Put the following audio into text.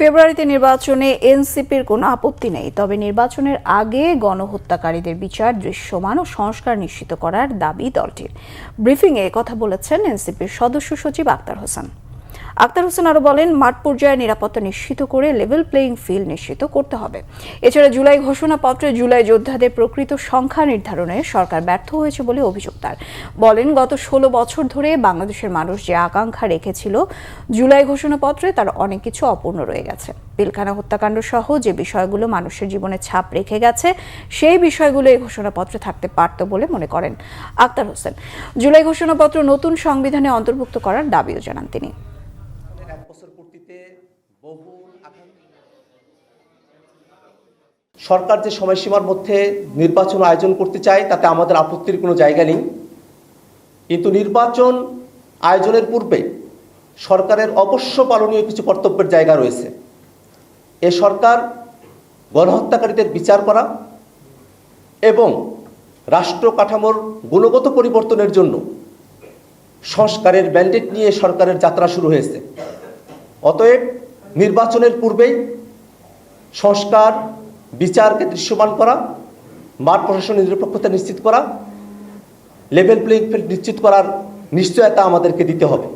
ফেব্রুয়ারিতে নির্বাচনে এনসিপির কোনো আপত্তি নেই, তবে নির্বাচনের আগে গণহত্যাকারীদের বিচার, দৃশ্যমান ও সংস্কার নিশ্চিত করার দাবি দলটির। ব্রিফিংয়ে কথা বলেছেন এনসিপির সদস্য সচিব আক্তার হোসেন। আক্তার হোসেন আরও বলেন, মাঠ পর্যায়ে নিরাপত্তা নিশ্চিত করে লেভেল প্লেয়িং ফিল্ড নিশ্চিত করতে হবে। এছাড়া জুলাই ঘোষণাপত্রে জুলাই যোদ্ধাদের প্রকৃত সংখ্যা নির্ধারণে সরকার ব্যর্থ হয়েছে বলে অভিযোগ তার। বলেন, গত 16 বছর ধরে বাংলাদেশের মানুষ যে আকাঙ্ক্ষা রেখেছিল জুলাই ঘোষণাপত্রে, তার অনেক কিছু অপূর্ণ রয়ে গেছে। পিলখানা হত্যাকাণ্ড সহ যে বিষয়গুলো মানুষের জীবনে ছাপ রেখে গেছে, সেই বিষয়গুলো এই ঘোষণাপত্রে থাকতে পারত বলে মনে করেন আক্তার হোসেন। জুলাই ঘোষণাপত্র নতুন সংবিধানে অন্তর্ভুক্ত করার দাবিও জানান তিনি। সরকার যে সময়সীমার মধ্যে নির্বাচন আয়োজন করতে চায় তাতে আমাদের আপত্তির কোনো জায়গা নেই, কিন্তু নির্বাচন আয়োজনের পূর্বে সরকারের অবশ্য পালনীয় কিছু কর্তব্যের জায়গা রয়েছে। এ সরকার গণহত্যাকারীদের বিচার করা এবং রাষ্ট্র কাঠামোর গুণগত পরিবর্তনের জন্য সংস্কারের ম্যান্ডেট নিয়ে সরকারের যাত্রা শুরু হয়েছে। অতএব নির্বাচনের পূর্বেই সংস্কার, বিচারকে দৃশ্যমান করা, মাঠ প্রশাসনের নিরপেক্ষতা নিশ্চিত করা, লেভেল প্লেইং ফিল্ড নিশ্চিত করার নিশ্চয়তা আমাদেরকে দিতে হবে।